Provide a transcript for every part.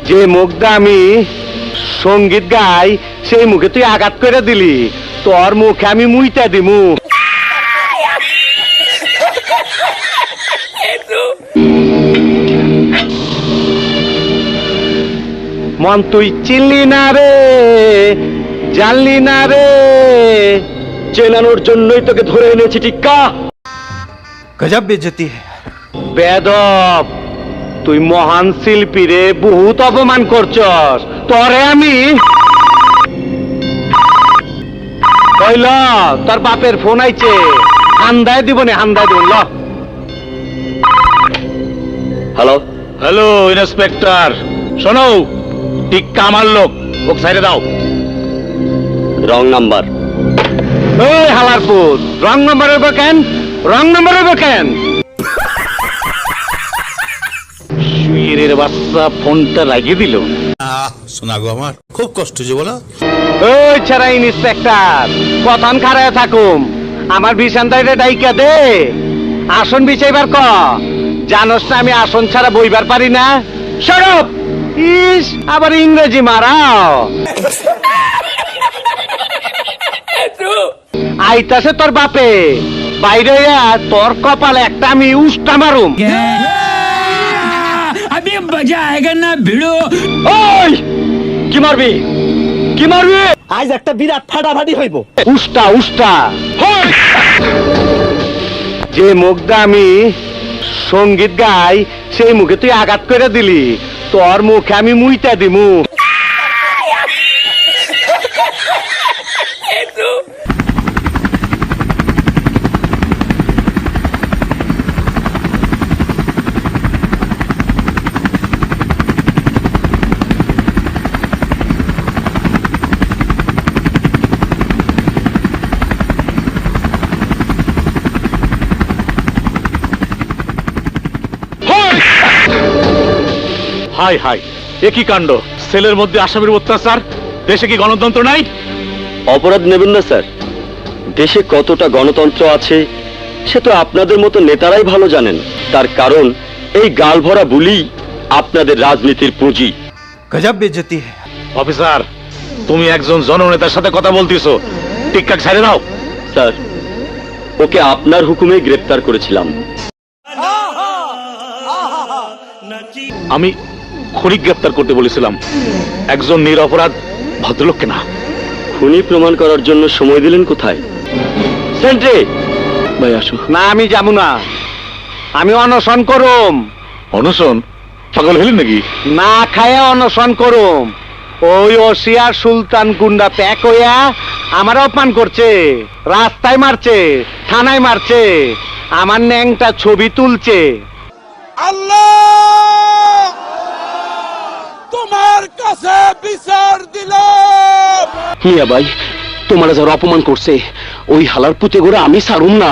যে মুখটা আমি সঙ্গীত গাই সেই মুখে তুই আঘাত করে দিলি, তোর মুখে আমি মুইতা দিমু। মন তুই চিনলি না রে, জানলি না রে, চেনানোর জন্যই তোকে ধরে এনেছি টিক্কা। গজব বেইজ্জতি বেদব, তুই মহান শিল্পী রে, বহুত অপমান করছস। তোরে আমি কইল তোর বাপের ফোন আইছে, হান্দায় দিব না, হান্দায় দিব। ল হ্যালো হ্যালো ইন্সপেক্টর, শোনো, টিক্কা আমার লোক, ওকে সাইডে দাও। Wrong number. এই হালারপুর, রং নাম্বার হবে কেন? রং নাম্বার হবে কেন? শুয়ের বাচ্চা ফোনটা লাগিয়ে দিল। শোনা গো, আমার খুব কষ্ট যে বলো। ওই ছাড়া ইন্সপেক্টর, কতন খারায় থাকুম, আমার বিছানটাইতে ডাইকা দে, আসন বিছাইবার ক। জানোস না আমি আসন ছাড়া বইবার পারি না। সরব ইস, আবার ইংরেজি মারাও। আইতাছে তোর বাপে, বাইরে তোর কপালে একটা আমি উষ্টা মারুম। अभी मजा आएगा ना भिड़ो। ওই কি মারবি, কি মারবি? আজ একটা বিরাট ফাটাফাটি হইব। উষ্টা উষ্টা। যে মুখটা আমি সঙ্গীত গাই সেই মুখে তুই আঘাত করে দিলি, তোর মুখে আমি মুইতা দিমু। হাই হাই, একই কাণ্ড, সেলের মধ্যে আসামির অত্যাচার, দেশে কি গণতন্ত্র নাই? অপরাধ নেবেন না স্যার, দেশে কতটা গণতন্ত্র আছে সে তো আপনাদের মতো নেতারাই ভালো জানেন। তার কারণ এই গাল ভরা বুলি আপনাদের রাজনীতির পুঁজি। গজব বেইজ্জতি। অফিসার, তুমি একজন জননেতার সাথে কথা বলতেছো, টিক্কা ছেড়ে দাও। স্যার, ওকে আপনার হুকুমে গ্রেফতার করেছিলাম। আমি খুনি গ্রেফতার করতে বলেছিলাম, একজন নিরপরাধ ভদ্রলোককে না। খুনি প্রমাণ করার জন্য সময় দিলেন কোথায়? সেন্ট্রি ভাই আসো। না, আমি যাবো না, আমি অনশন করুম। অনশন? পাগল হলেন নাকি? না খায় অনশন করুম। ওই ওসিয়ার সুলতান গুন্ডা প্যাক হইয়া আমার অপমান করছে, রাস্তায় মারছে, থানায় মারছে, আমার ন্যাংটা ছবি তুলছে। তোমার কাছে বিচার দিল। মিয়া ভাই, তোমারা যারা অপমান করছে ওই হালার পুঁতে গোড়া আমি সারুম না,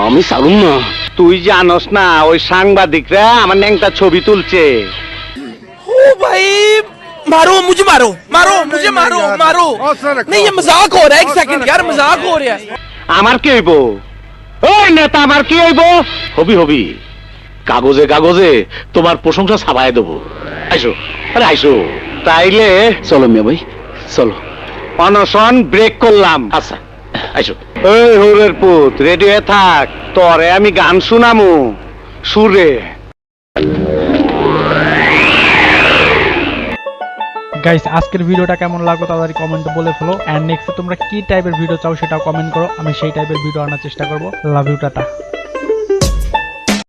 আমি সারুম না। তুই জানোস না ওই সাংবাদিকরা আমার ন্যাংটা ছবি তুলছে। ओ भाई मारो मुझे, मारो मारो मुझे, मारो मारो। नहीं ये मजाक हो रहा है, एक सेकंड यार, मजाक हो रहा है। আমার কি হইব? ওই নেতা আমার কি হইব? হবি হবি, কাগজে কাগজে তোমার প্রশংসা ছাপায় দেবো। আইসো, আরে আইসো। তাইলে চলো মিয়া ভাই, চলো। অনশন ব্রেক করলাম। আচ্ছা, আইসো। এই হুরের পুত, রেডি হয়ে থাক, তোরে আমি গান শুনামু সুরে। গাইস, আজকের ভিডিওটা কেমন লাগলো তাড়াতাড়ি কমেন্টে বলে ফেলো। এন্ড নেক্সটে তোমরা কি টাইপের ভিডিও চাও সেটাও কমেন্ট করো, আমি সেই টাইপের ভিডিও আনার চেষ্টা করব। Love you, tata.